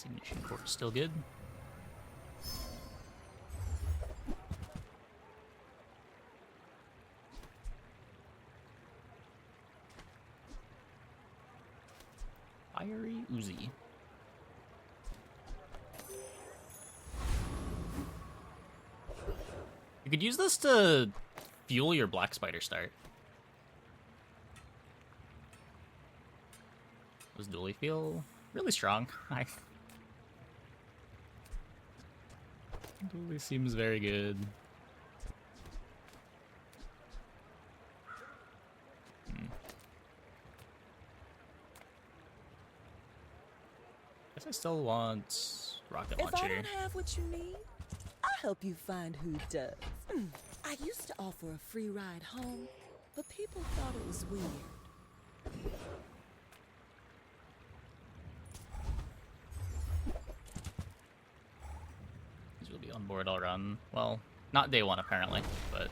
Ignition port still good. Fiery Uzi. You could use this to fuel your Black Spider start. Does dually feel really strong? Dually seems very good. Guess I still want rocket launcher. If I don't have what you need, I'll help you find who does. I used to offer a free ride home, but people thought it was weird. These will be on board all run. Well, not day one apparently, but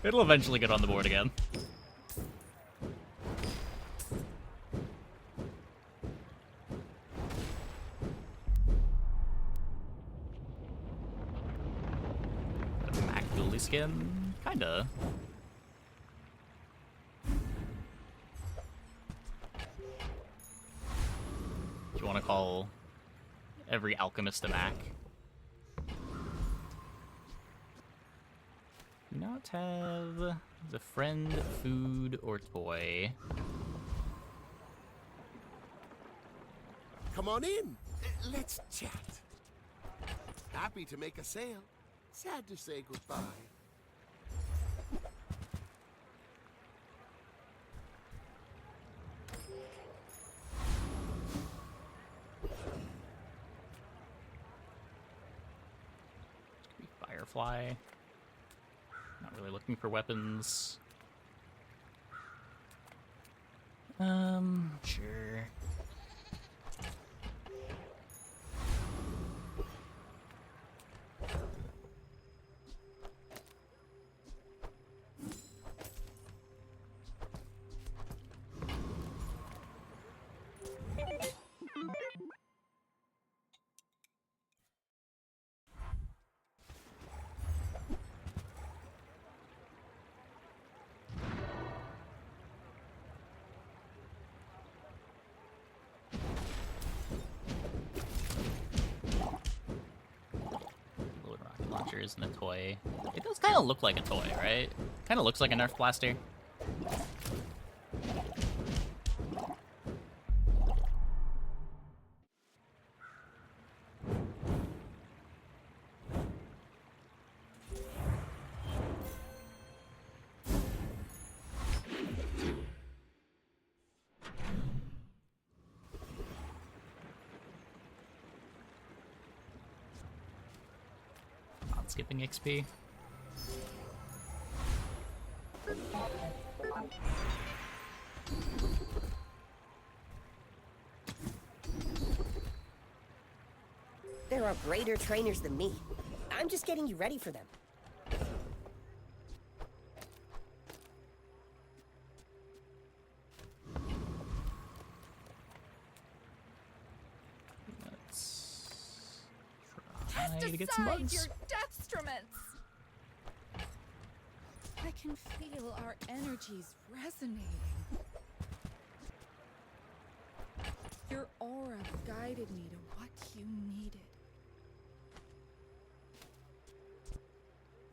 it'll eventually get on the board again. Skin? Kinda. Do you want to call every alchemist a Mac? Do not have the friend, food, or toy. Come on in. Let's chat. Happy to make a sale. Sad to say goodbye. Firefly. Not really looking for weapons. Sure. And a toy. It does kind of look like a toy, right? Kind of looks like a Nerf blaster. Skipping XP. There are greater trainers than me. I'm just getting you ready for them. To get some bugs. Your deathstruments. I can feel our energies resonating. Your aura guided me to what you needed.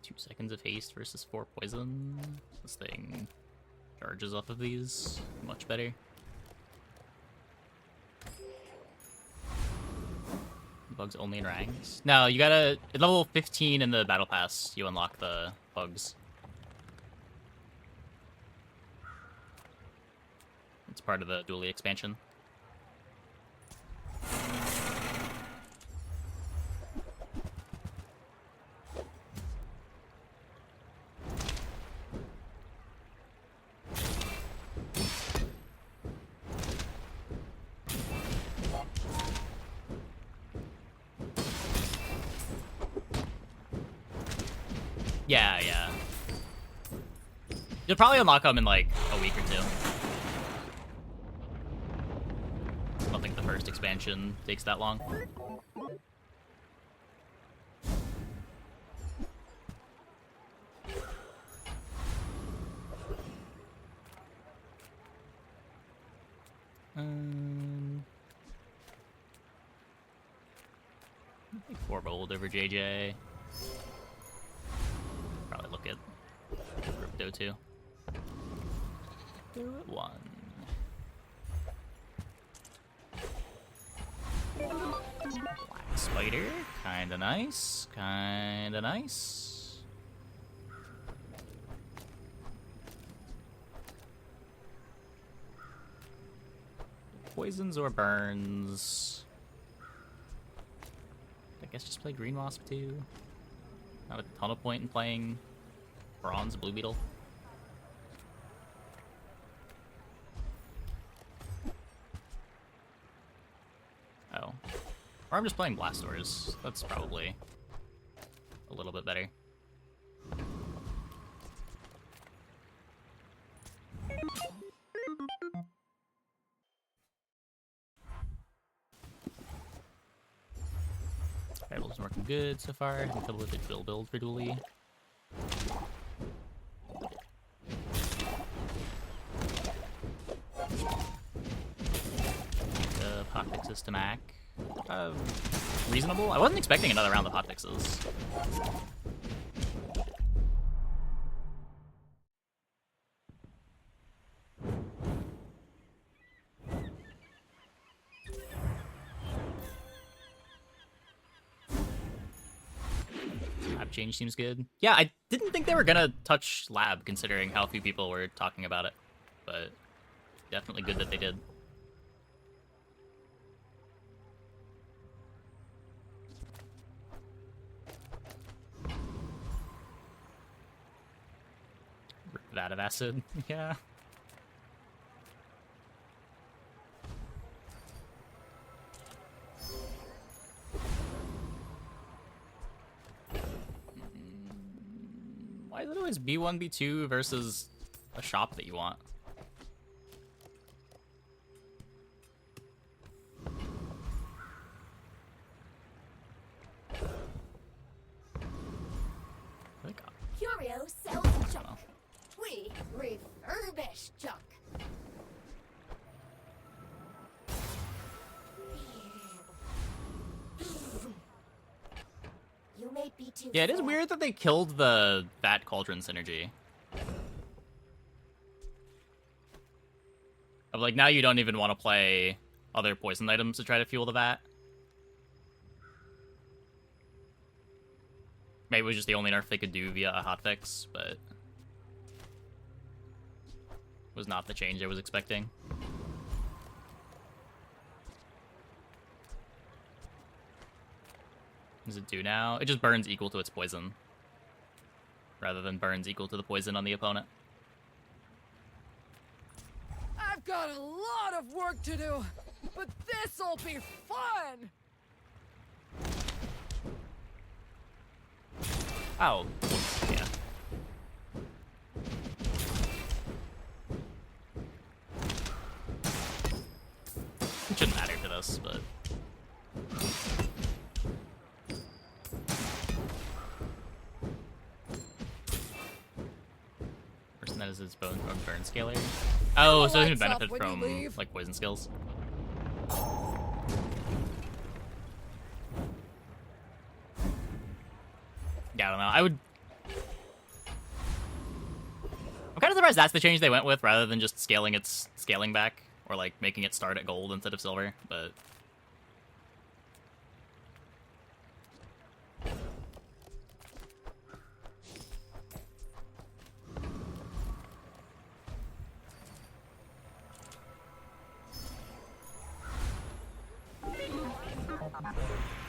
2 seconds of haste versus 4 poison. This thing charges off of these much better. Bugs only in ranks. No, you gotta... At level 15 in the battle pass, you unlock the bugs. It's part of the dually expansion. Yeah, yeah. You'll probably unlock them in like a week or 2. expansion takes that long. I think 4 gold over JJ. Probably look at crypto too. Do it 1. Black spider, kinda nice, kinda nice. Poisons or burns? I guess just play Green Wasp too. Not a ton of point in playing Bronze Blue Beetle. Oh. Or I'm just playing Blastors. That's probably a little bit better. Rivals working good so far. A couple of digital builds for Dually. The hotfix system hack. Reasonable. I wasn't expecting another round of hotfixes. Lab change seems good. Yeah, I didn't think they were gonna touch lab considering how few people were talking about it, but definitely good that they did. Vat of acid, yeah. Why is it always B1, B2 versus a shop that you want? Curio sells junk. We refurbish junk. You may be too. Yeah, it is weird that they killed the Vat Cauldron synergy. Of like, now you don't even want to play other poison items to try to fuel the Vat. Maybe it was just the only nerf they could do via a hotfix, but was not the change I was expecting. What does it do now? It just burns equal to its poison, rather than burns equal to the poison on the opponent. I've got a lot of work to do, but this'll be fun! Oh, yeah. It shouldn't matter to this, but... Person that is its burn scaler. Oh, so it doesn't benefit from, like, poison skills. Yeah, I don't know. I'm kind of surprised that's the change they went with, rather than just scaling its scaling back, or like making it start at gold instead of silver. But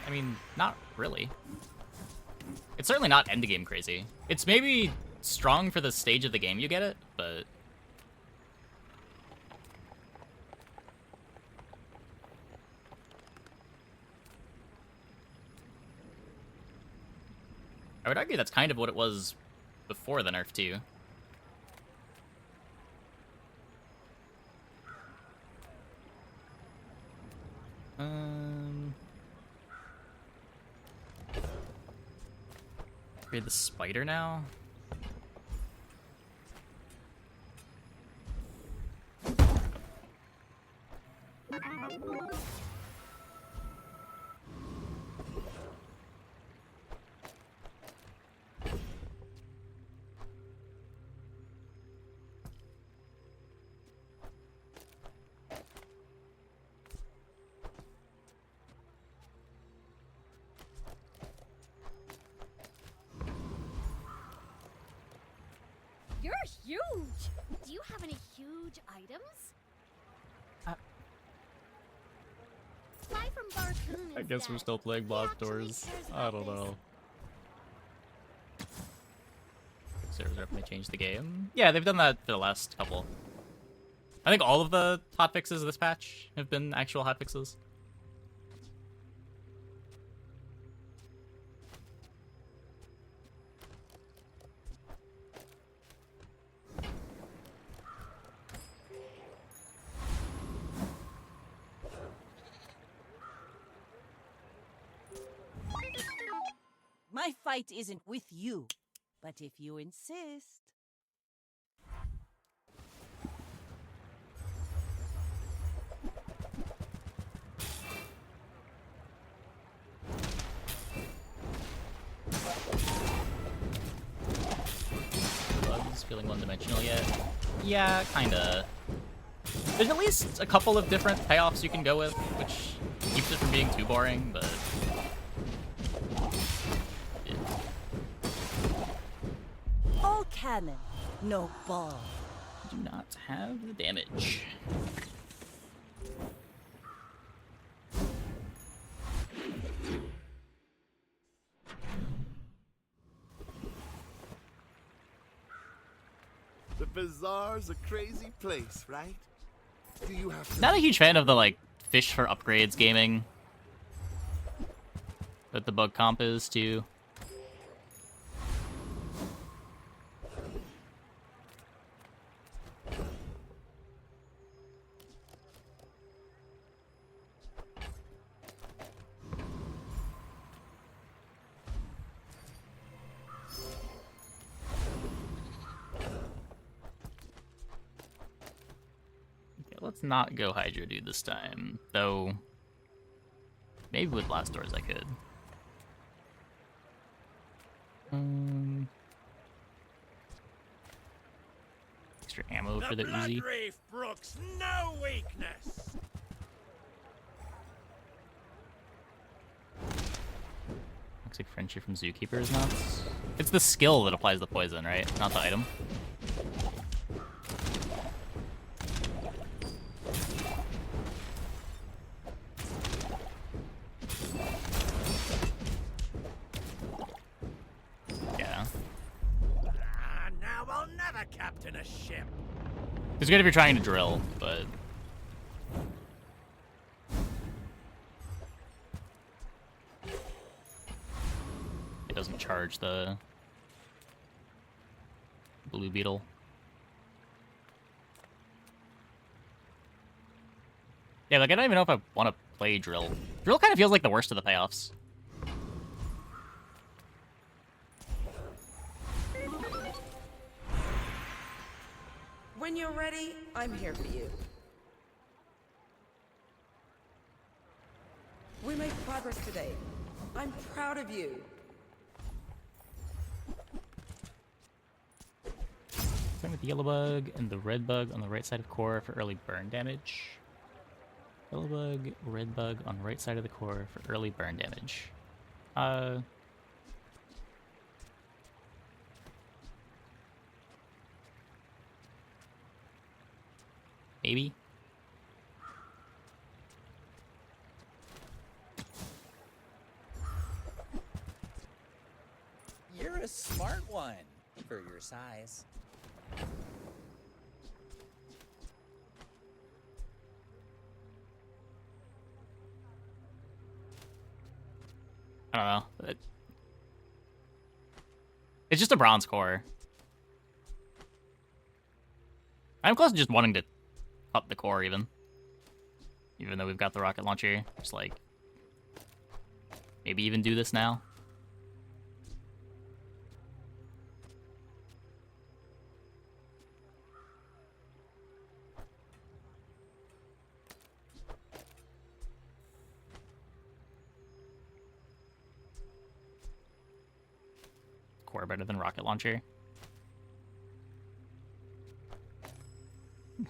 I mean, not really. It's certainly not endgame crazy. It's maybe strong for the stage of the game you get it, but... I would argue that's kind of what it was before the nerf too. Create the spider now. You're huge! Do you have any huge items? Fly from Barcoon I guess we're instead. still playing He block actually doors. cares I about don't this. know. Servers definitely changed the game. Yeah, they've done that for the last couple. I think all of the hotfixes of this patch have been actual hotfixes. My fight isn't with you, but if you insist. Bugs feeling one-dimensional yet? Yeah, kinda. There's at least a couple of different payoffs you can go with, which keeps it from being too boring, but... yeah. All cannon, no ball. Do not have the damage. The Bazaar's a crazy place, right? Do you have to... Not a huge fan of the, like, fish for upgrades gaming that the bug comp is, too. Okay, let's not go Hydro Dude this time, though maybe with Blast Doors I could. Extra ammo for the Uzi. Reef brooks no weakness. Looks like friendship from Zookeeper is nuts. It's the skill that applies the poison, right? Not the item. Yeah. Now I'll never captain a ship. It's good if you're trying to drill, but... it doesn't charge the blue beetle. Yeah, like I don't even know if I want to play drill. Drill kind of feels like the worst of the payoffs. When you're ready, I'm here for you. We made progress today. I'm proud of you. Starting with the yellow bug and the red bug on the right side of core for early burn damage. Yellow bug, red bug on right side of the core for early burn damage. Maybe. You're a smart one for your size. I don't know. It's just a bronze core. I'm close to just wanting to cut the core even. Even though we've got the rocket launcher. Just like, maybe even do this now. Core better than rocket launcher.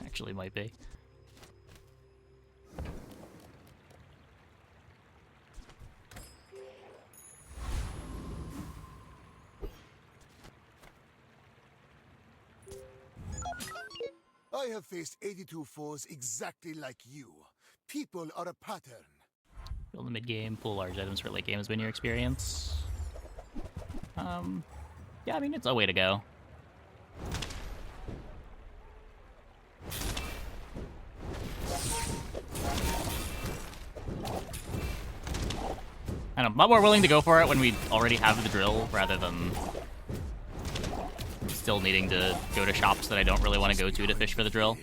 Actually might be. I have faced 82 foes exactly like you. People are a pattern. Build the mid game, pull large items for late game has been your experience. Yeah, I mean, it's a way to go. I'm a lot more willing to go for it when we already have the drill, rather than still needing to go to shops that I don't really want to go to fish for the drill.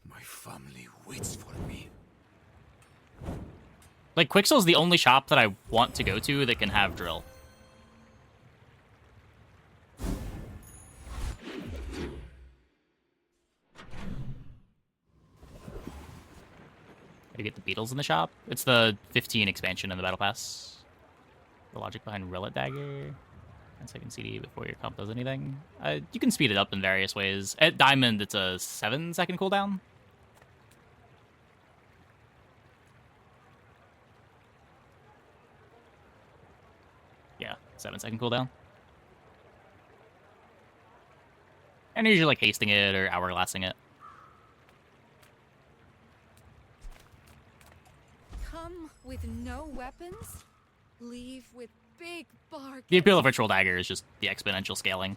My family waits for me. Like, Quixel's the only shop that I want to go to that can have drill. To get the beetles in the shop. It's the 15 expansion in the battle pass. The logic behind Rillet Dagger. 10-second CD before your comp does anything. You can speed it up in various ways. At Diamond, it's a 7-second cooldown. Yeah, 7-second cooldown. And you're usually like hasting it or hourglassing it. Come with no weapons, leave with big bargains. The appeal of Ritual Dagger is just the exponential scaling.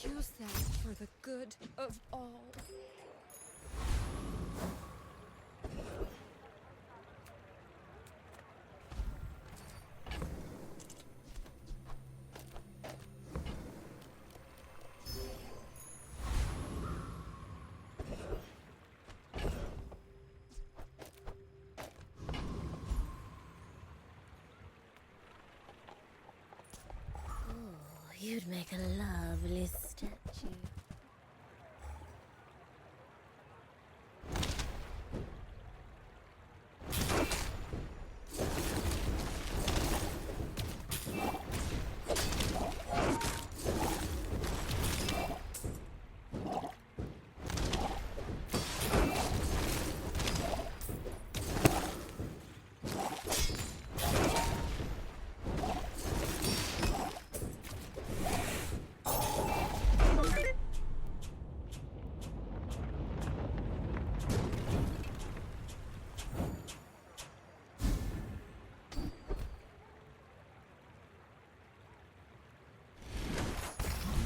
Use that for the good of all. You'd make a lovely statue.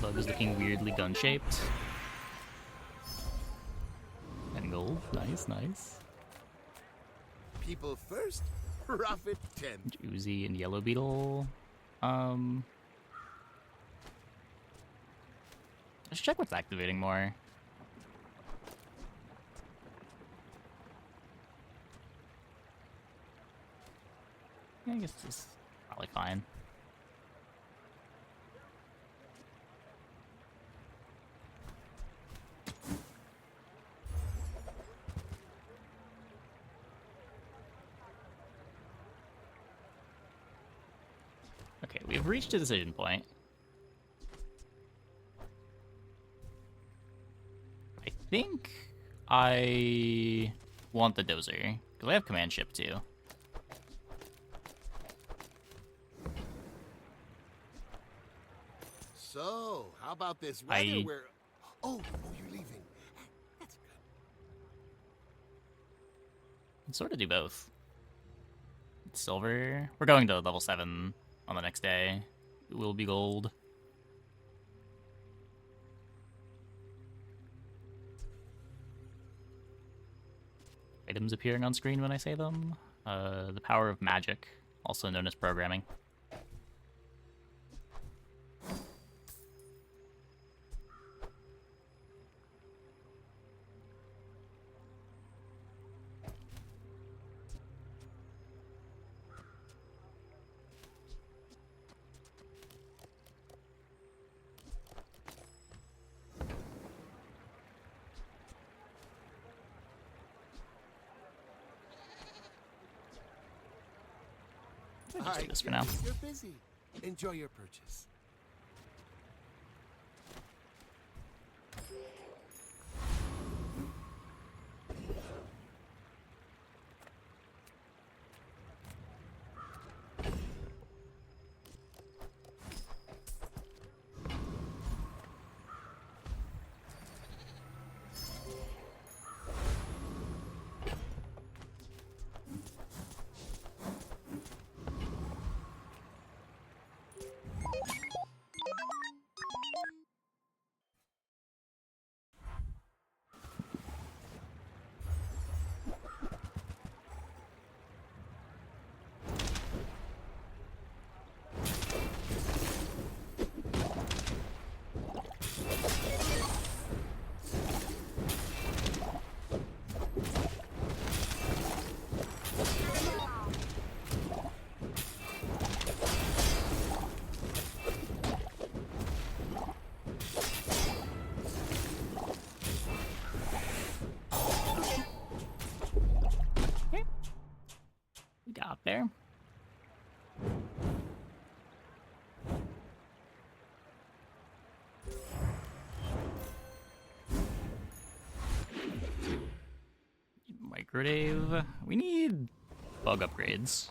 Bug is looking weirdly gun-shaped. And gold. Nice, nice. People first, profit 10. Uzi and Yellow Beetle. I should check what's activating more. Yeah, I guess this is probably fine. Okay, we have reached a decision point. I think I want the Dozer, because I have command ship too. So, how about this weather where... Oh, you're leaving. That's good. Can sort of do both. Silver. We're going to level 7 on the next day. It will be gold. Items appearing on screen when I say them. The power of magic, also known as programming. Just do I this for get now. it. You're busy. Enjoy your purchase. We got there. Microwave. We need bug upgrades.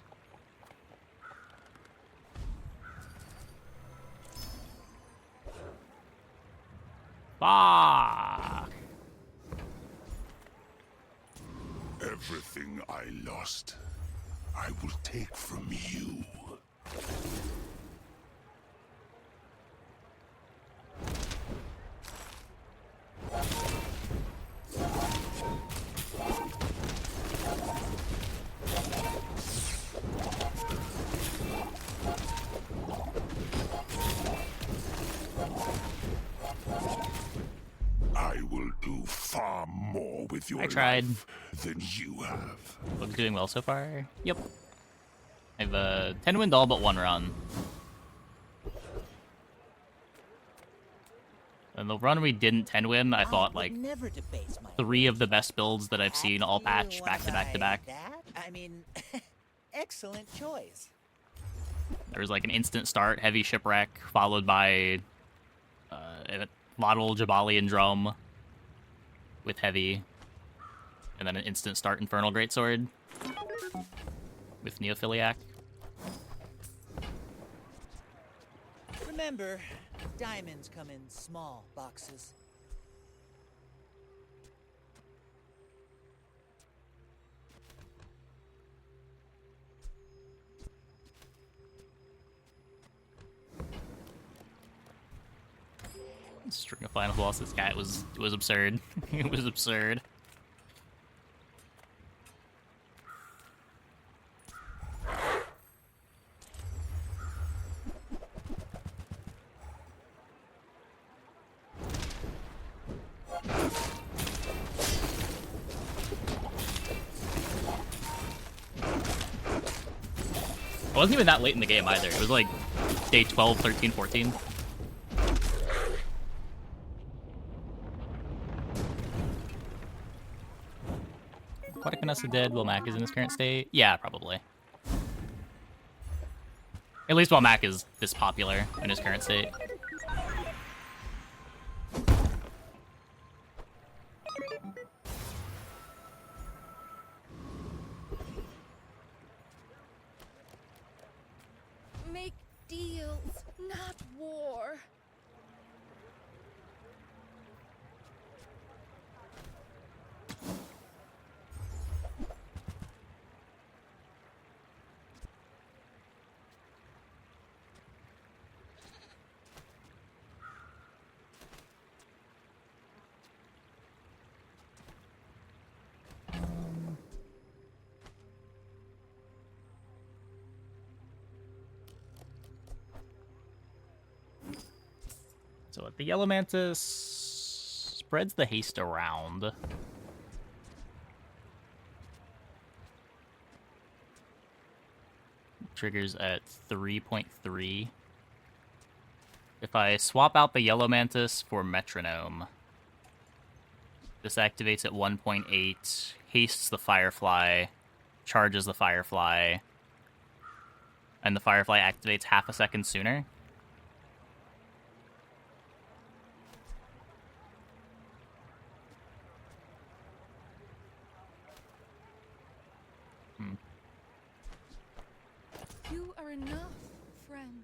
Fuck. Everything I lost, I will take from you. I will do far more with your I tried. life than you have. Bug's doing well so far. Yep. I have a 10 win all but 1 run. And the run we didn't 10 win, I thought like never debase my 3 of the best builds that I've seen all Actually, patch wanna back to back to buy back. That? I mean, excellent choice. There was like an instant start, heavy shipwreck, followed by a model Jabalian drum with heavy, and then an instant start Infernal Greatsword with Neophiliac. Remember, diamonds come in small boxes. String of final bosses, guy, it was absurd. It was absurd. It wasn't even that late in the game either. It was like day 12, 13, 14. Aquatic dead while Mac is in his current state? Yeah, probably. At least while Mac is this popular in his current state. Make deals, not war. So the Yellow Mantis spreads the haste around. Triggers at 3.3. If I swap out the Yellow Mantis for Metronome, this activates at 1.8, hastes the Firefly, charges the Firefly, and the Firefly activates half a second sooner. You are enough, friend.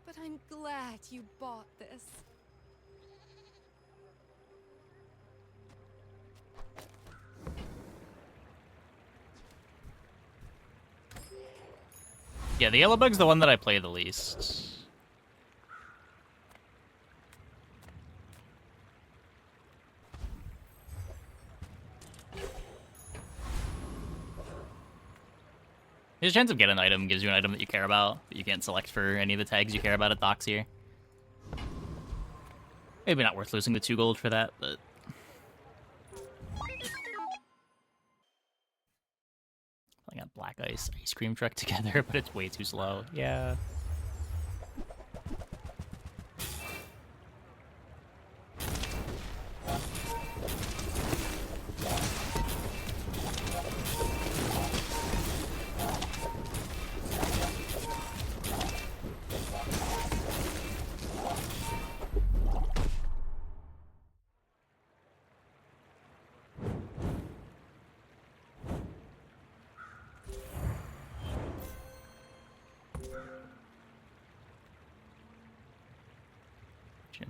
But I'm glad you bought this. Yeah, the yellow bug's the one that I play the least. His chance of getting an item gives you an item that you care about, but you can't select for any of the tags you care about at docks here. Maybe not worth losing the 2 gold for that, but... Playing a Black Ice ice cream truck together, but it's way too slow. Yeah.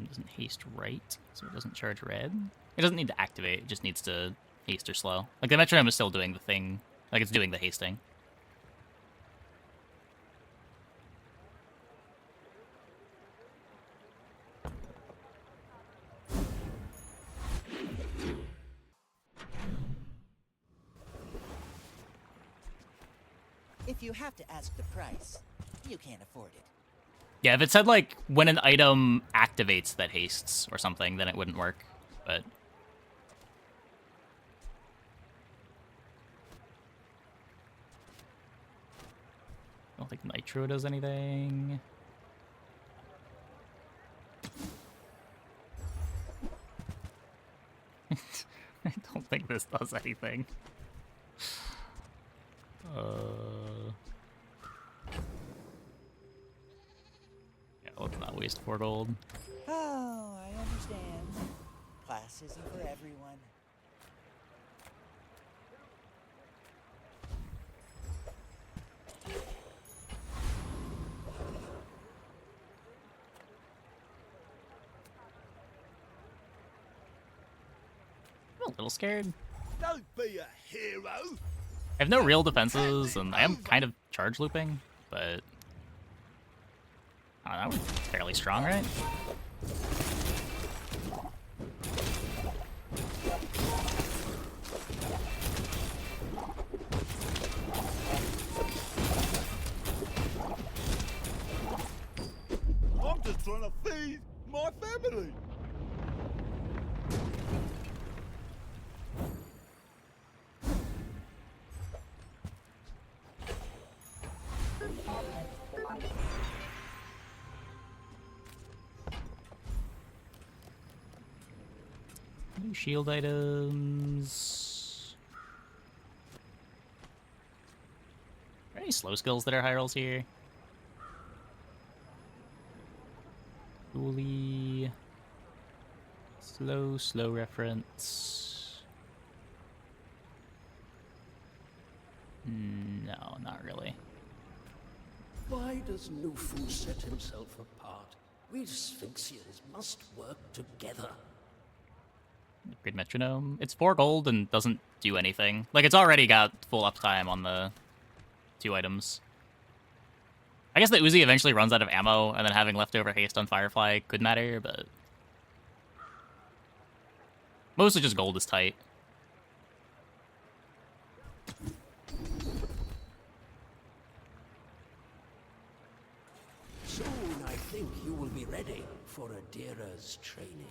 Doesn't haste right, so it doesn't charge red. It doesn't need to activate, it just needs to haste or slow. Like, the metronome is still doing the thing. Like, it's doing the hasting. If you have to ask the price, you can't afford it. Yeah, if it said, like, when an item activates that hastes or something, then it wouldn't work, but... I don't think Nitro does anything. I don't think this does anything. Yeah, let's not waste 4 gold. Oh, I understand. Class isn't for everyone. I'm a little scared. Don't be a hero. I have no real defenses, and I am kind of charge looping, but... I don't know, that one's fairly strong, right? I'm just trying to feed my family. New shield items. Are there any slow skills that are high rolls here? Dually. Slow reference. No, not really. Why does Nufu set himself apart? We Sphinxians must work together. Upgrade metronome. It's 4 gold and doesn't do anything. Like, it's already got full uptime on the 2 items. I guess the Uzi eventually runs out of ammo, and then having leftover haste on Firefly could matter, but... mostly just gold is tight. Soon I think you will be ready for Adira's training.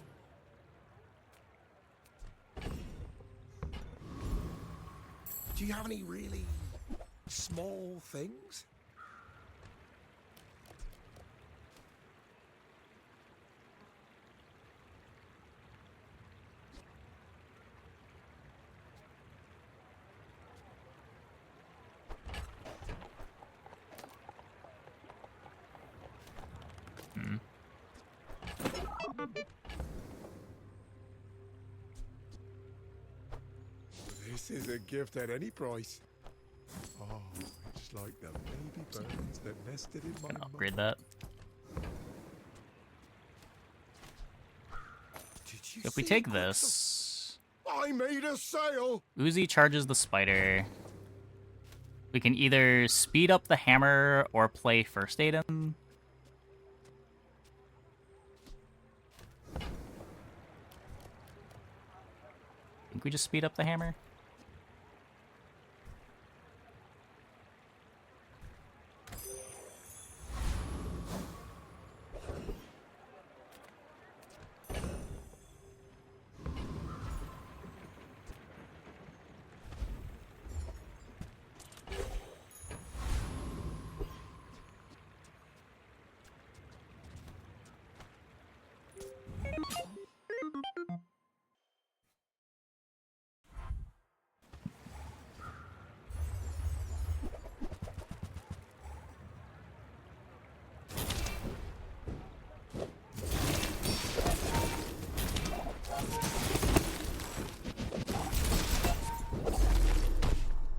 Do you have any really small things? This is a gift at any price. Oh, it's like the baby birds that nested in my Gonna mouth. upgrade that. Did you If we see take Axel? this, I made a sale. Uzi charges the spider. We can either speed up the hammer or play first aid him. I think we just speed up the hammer.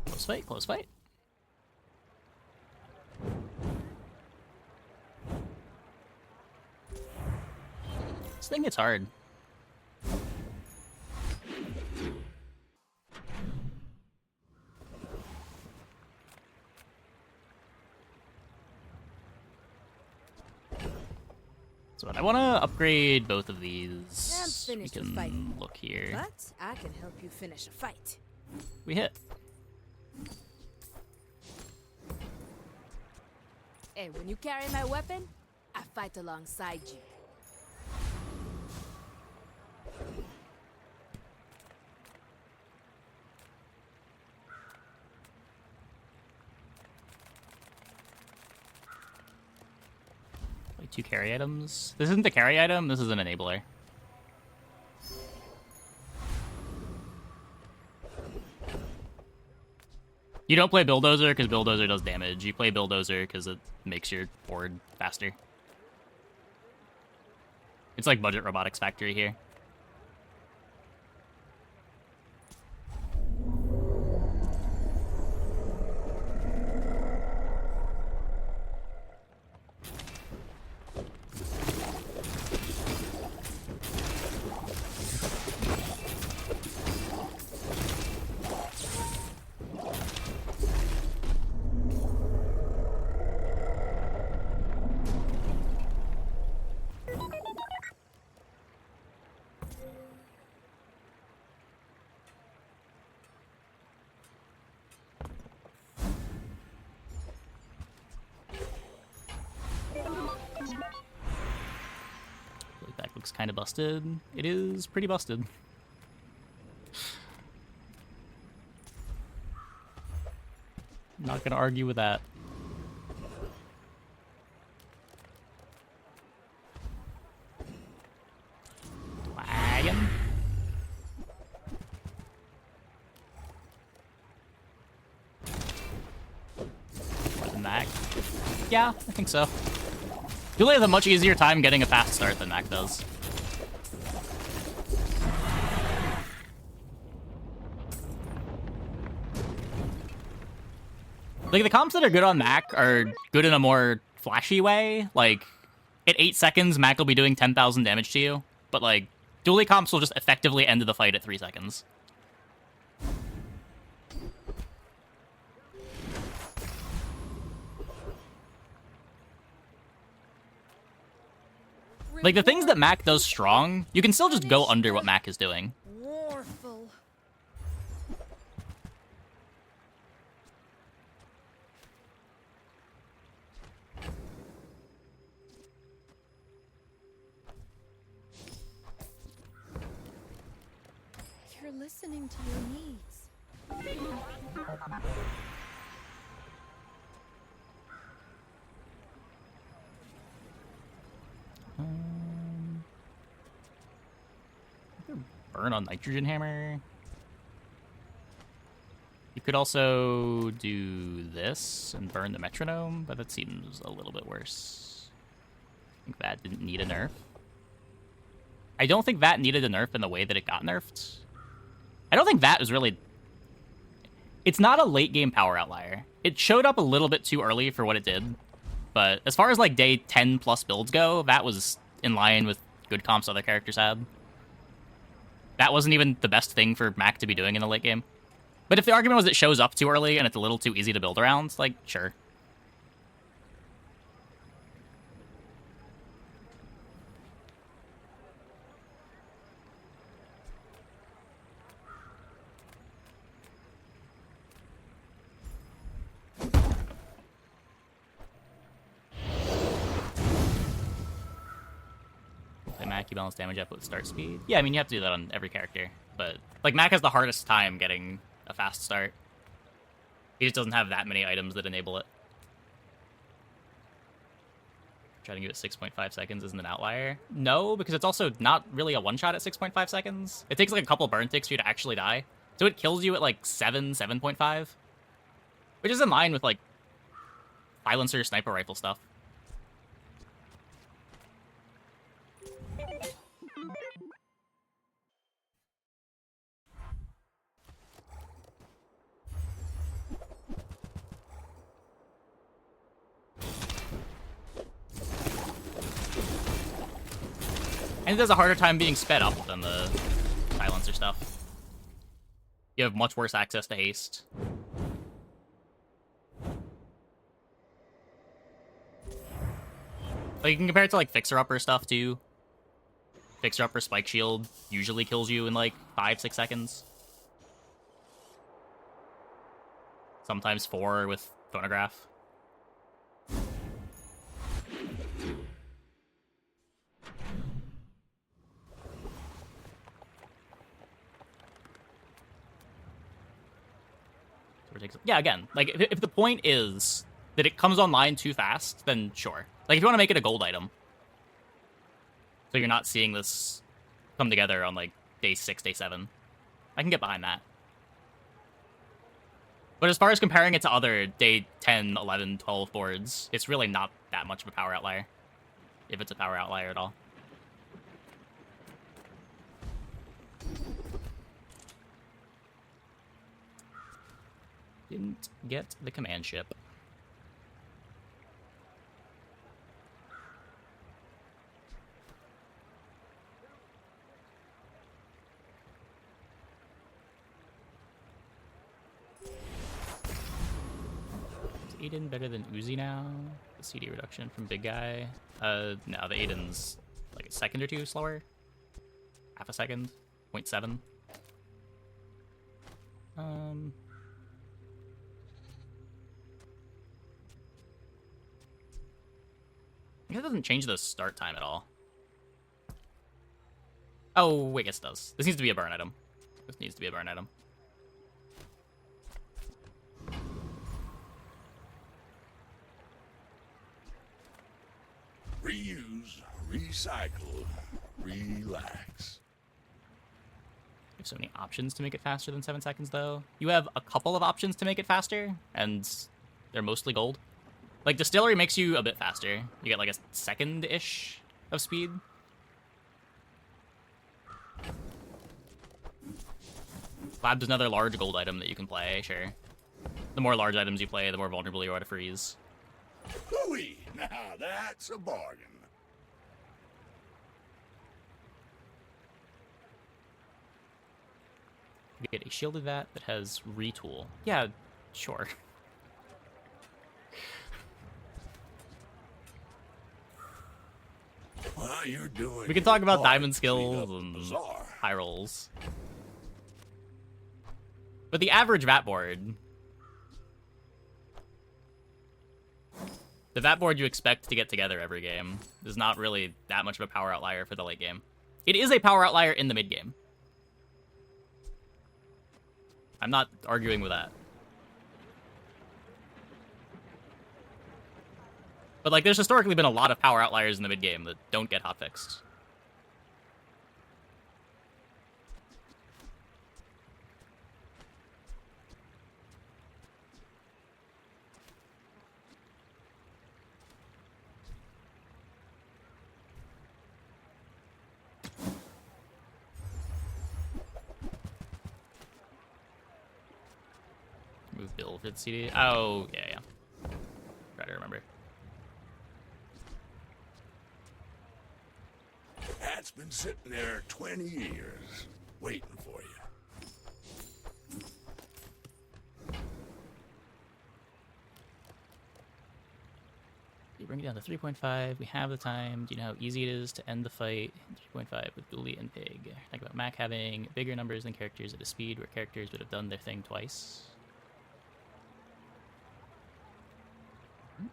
Close fight, close fight. This thing gets hard. So I want to upgrade both of these. I'm finished we with can fighting. look here. But I can help you finish a fight. We hit. And when you carry my weapon, I fight alongside you. Like 2 carry items. This isn't the carry item, this is an enabler. You don't play Bulldozer because Bulldozer does damage. You play Bulldozer because it makes your board faster. It's like Budget Robotics Factory here. That looks kind of busted. It is pretty busted. Not gonna argue with that. Wagon. More than that. Yeah, I think so. Julie has a much easier time getting a fast start than Mac does. Like, the comps that are good on Mac are good in a more flashy way. Like, at 8 seconds, Mac will be doing 10,000 damage to you. But, like, dually comps will just effectively end the fight at 3 seconds. Like, the things that Mac does strong, you can still just go under what Mac is doing. Warful. You're listening to your needs. Burn on nitrogen hammer. You could also do this and burn the metronome, but that seems a little bit worse. I think that didn't need a nerf. I don't think that needed a nerf in the way that it got nerfed. I don't think that was really... It's not a late game power outlier. It showed up a little bit too early for what it did. But as far as like day 10 plus builds go, that was in line with good comps other characters had. That wasn't even the best thing for Mac to be doing in the late game. But if the argument was it shows up too early and it's a little too easy to build around, like, sure. Mac, you balance damage up with start speed. Yeah, I mean, you have to do that on every character. But, like, Mac has the hardest time getting a fast start. He just doesn't have that many items that enable it. Trying to give it 6.5 seconds isn't an outlier. No, because it's also not really a one-shot at 6.5 seconds. It takes, like, a couple burn ticks for you to actually die. So it kills you at, like, 7.5. Which is in line with, like, silencer sniper rifle stuff. And it does a harder time being sped up than the silencer stuff. You have much worse access to haste. Like, you can compare it to, like, fixer-upper stuff, too. Fixer-upper Spike Shield usually kills you in, like, 5-6 seconds. Sometimes 4 with Phonograph. Yeah, again, like, if the point is that it comes online too fast, then sure. Like, if you want to make it a gold item, so you're not seeing this come together on, like, day 6, day 7, I can get behind that. But as far as comparing it to other day 10, 11, 12 boards, it's really not that much of a power outlier, if it's a power outlier at all. Didn't get the command ship. Is Aiden better than Uzi now? The CD reduction from Big Guy? No, the Aiden's like a second or two slower. Half a second. 0.7. It doesn't change the start time at all. Oh, wait, yes it does. This needs to be a burn item. This needs to be a burn item. Reuse, recycle, relax. You have so many options to make it faster than 7 seconds, though. You have a couple of options to make it faster, and they're mostly gold. Like, Distillery makes you a bit faster. You get, like, a second-ish of speed. Lab's another large gold item that you can play, sure. The more large items you play, the more vulnerable you are to freeze. Hooey! Now that's a bargain. You get a shielded vat that has retool. Yeah, sure. Well, you're doing. We can talk about hard diamond to skills beat up and Bazaar. high rolls. But the average vat board... The vat board you expect to get together every game is not really that much of a power outlier for the late game. It is a power outlier in the mid game. I'm not arguing with that. But, like, there's historically been a lot of power outliers in the mid game that don't get hotfixed. build its CD? Oh, yeah. Try to remember. That's been sitting there 20 years, waiting for you. You bring it down to 3.5. We have the time. Do you know how easy it is to end the fight? 3.5 with Dooley and Pig. Think about Mac having bigger numbers than characters at a speed where characters would have done their thing twice. I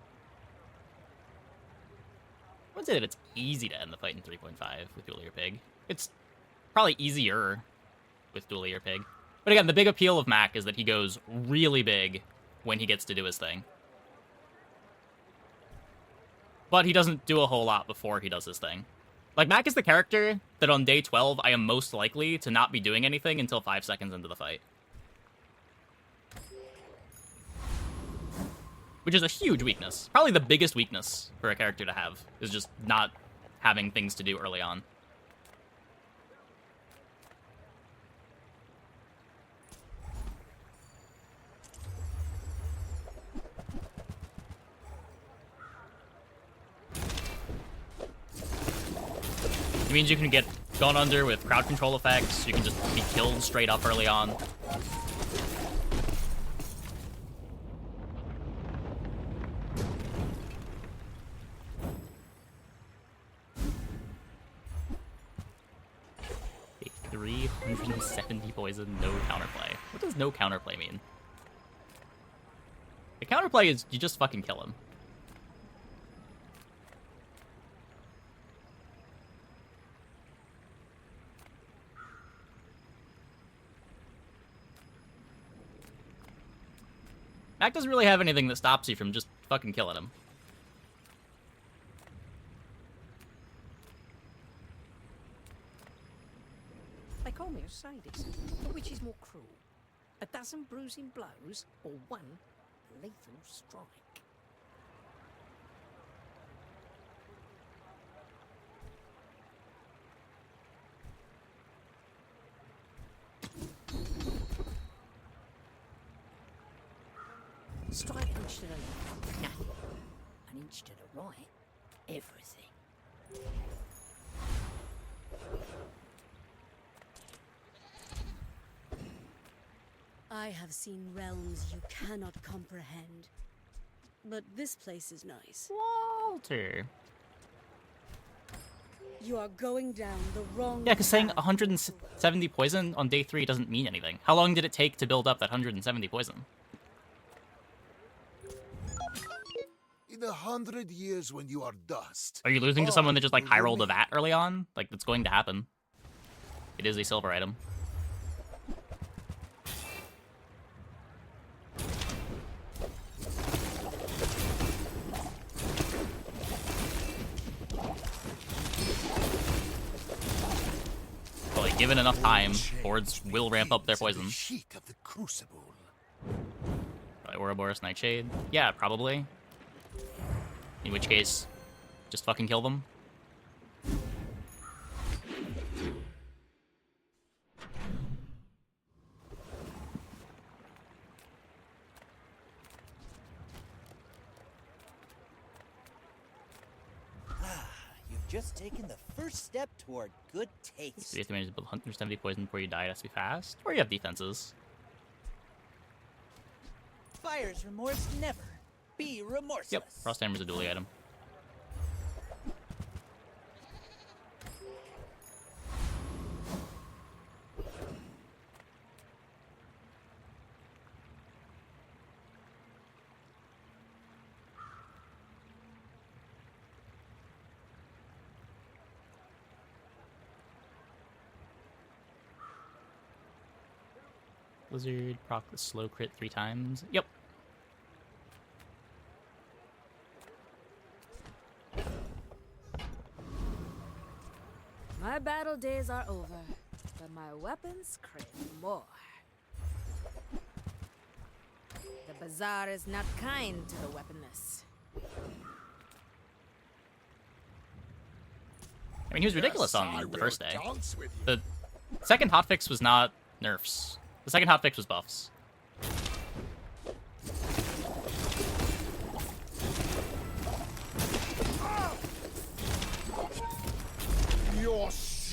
wouldn't say that it's easy to end the fight in 3.5 with Dooley or Pig. It's probably easier with Dooley or Pig. But again, the big appeal of Mac is that he goes really big when he gets to do his thing. But he doesn't do a whole lot before he does his thing. Like, Mac is the character that on day 12 I am most likely to not be doing anything until 5 seconds into the fight. Which is a huge weakness. Probably the biggest weakness for a character to have, is just not having things to do early on. It means you can get gone under with crowd control effects, you can just be killed straight up early on. Okay, 370 poison, no counterplay. What does no counterplay mean? The counterplay is you just fucking kill him. Mac doesn't really have anything that stops you from just fucking killing him. They call me a sadist, but which is more cruel? A dozen bruising blows or one lethal strike? Strike an inch to the left, nothing. An inch to the right, everything. I have seen realms you cannot comprehend. But this place is nice. Walter. You are going down the wrong Yeah, because saying path. 170 poison on day 3 doesn't mean anything. How long did it take to build up that 170 poison? In 100 years when you are dust. Are you losing to someone that just like high rolled a vat early on? Like, that's going to happen. It is a silver item. Well, like, given enough time, boards will ramp up their poison. Heat of the crucible. Probably Ouroboros Nightshade. Yeah, probably. In which case, just fucking kill them. You've just taken the first step toward good taste. So you have to manage to build 170 poison before you die. It has to be fast. Or you have defenses. Buyer's remorse never. Be remorseless. Yep, Frost Hammer's a dually item. Blizzard, proc the slow crit 3 times. Yep. My battle days are over, but my weapons crave more. The Bazaar is not kind to the weaponless. I mean, he was ridiculous on the first day. The second hotfix was not nerfs. The second hotfix was buffs.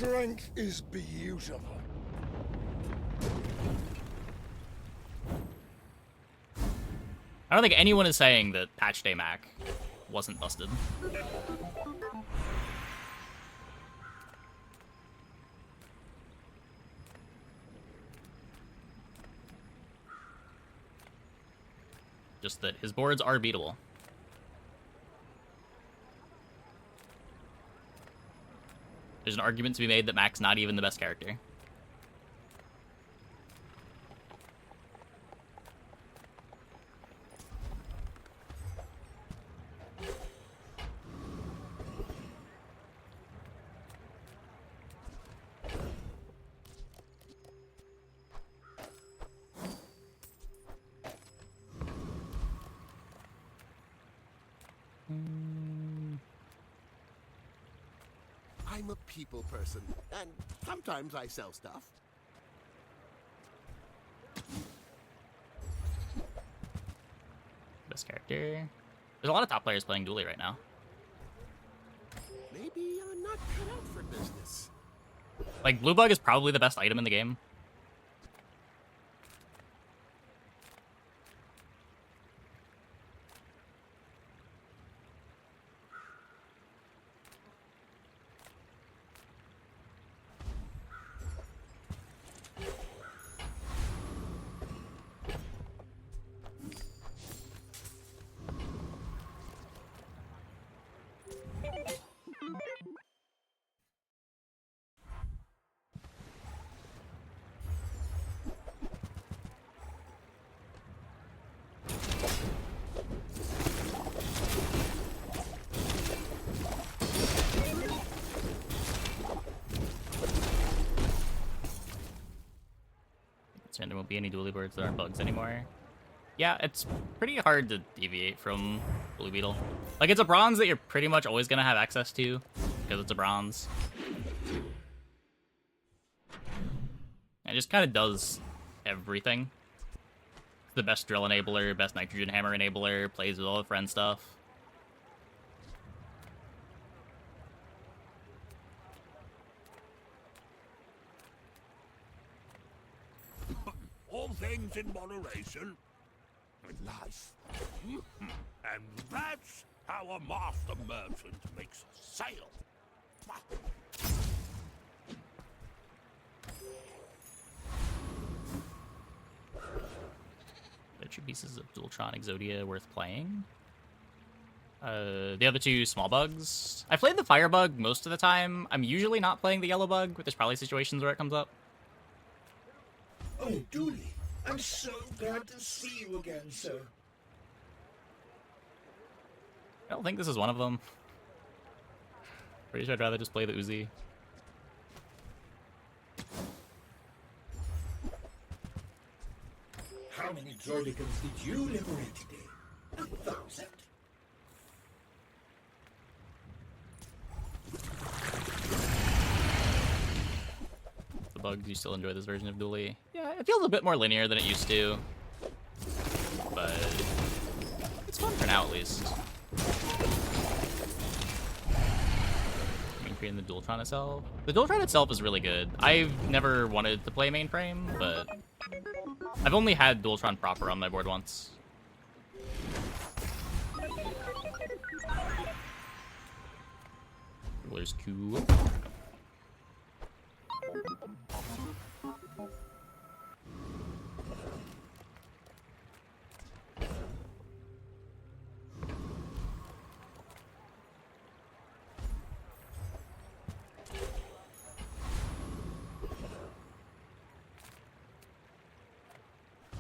strength is beautiful. I don't think anyone is saying that Patch Day Mac wasn't busted. Just that his boards are beatable. There's an argument to be made that Mac's not even the best character. I'm a people person, and sometimes I sell stuff. Best character. There's a lot of top players playing Dually right now. Maybe I'm not cut out for business. Like, Blue Bug is probably the best item in the game. There won't be any dually boards that aren't bugs anymore. Yeah, it's pretty hard to deviate from Blue Beetle. Like, it's a bronze that you're pretty much always going to have access to, because it's a bronze. It just kind of does everything. It's the best drill enabler, best nitrogen hammer enabler, plays with all the friend stuff. All things in moderation. In life. And that's how a master merchant makes a sale. Two pieces of Dualtron Exodia worth playing. The other two small bugs. I played the fire bug most of the time. I'm usually not playing the yellow bug, but there's probably situations where it comes up. Oh, Dooley, I'm so glad to see you again, sir. I don't think this is one of them. Pretty sure I'd rather just play the Uzi. How many droidicons did you liberate today? 1,000. The bugs, you still enjoy this version of Dually? Yeah, it feels a bit more linear than it used to. But it's fun for now, at least. Mainframe the Dualtron itself. The Dualtron itself is really good. I've never wanted to play mainframe, but I've only had Dualtron proper on my board once. Ruler's cool.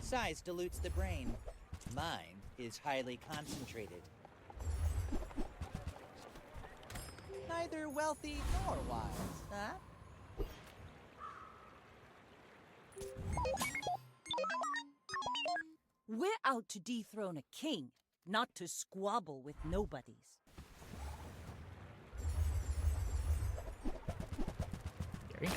Size dilutes the brain. Mine is highly concentrated. Neither wealthy nor wise, huh? We're out to dethrone a king, not to squabble with nobodies. Gary?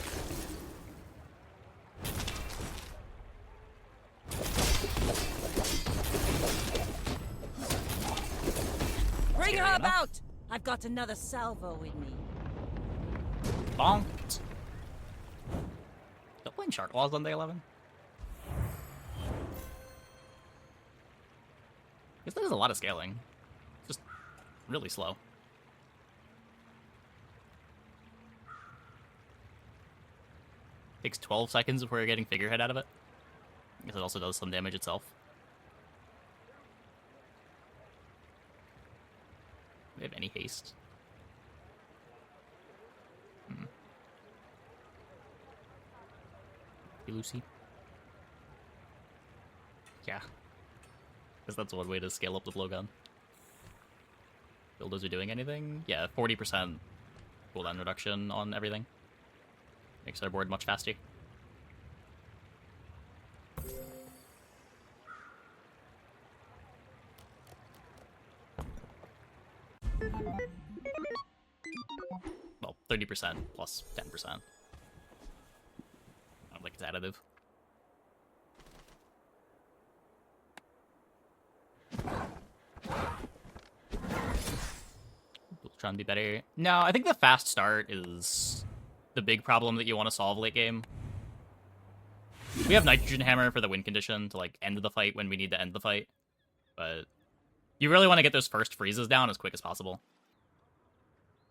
Bring her about! I've got another salvo in me. Bonked. playing Shark Claws on day 11? I guess that is a lot of scaling. Just really slow. Takes 12 seconds before you're getting figurehead out of it. I guess it also does some damage itself. Do we have any haste? Hey, Lucy. Yeah. Guess that's one way to scale up the blowgun. Builders are doing anything? Yeah, 40% cooldown reduction on everything. Makes our board much faster. Well, 30% plus 10%. I don't think it's additive. We'll try and be better. No, I think the fast start is the big problem that you want to solve late game. We have Nitrogen Hammer for the win condition to, like, end the fight when we need to end the fight. But you really want to get those first freezes down as quick as possible.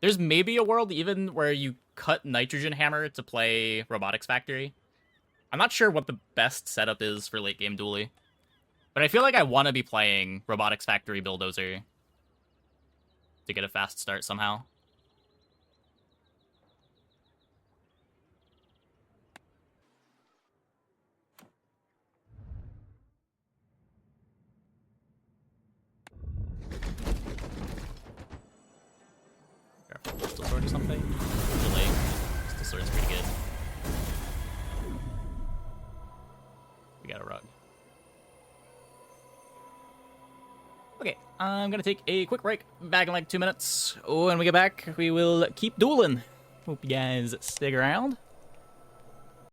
There's maybe a world even where you cut Nitrogen Hammer to play Robotics Factory. I'm not sure what the best setup is for late game dually. But I feel like I want to be playing Robotics Factory Bulldozer to get a fast start somehow. Pistol sword or something? Delay. Pistol sword's pretty good. We got a rug. Okay, I'm gonna take a quick break. Back in like 2 minutes. Oh, when we get back, we will keep dueling. Hope you guys stick around.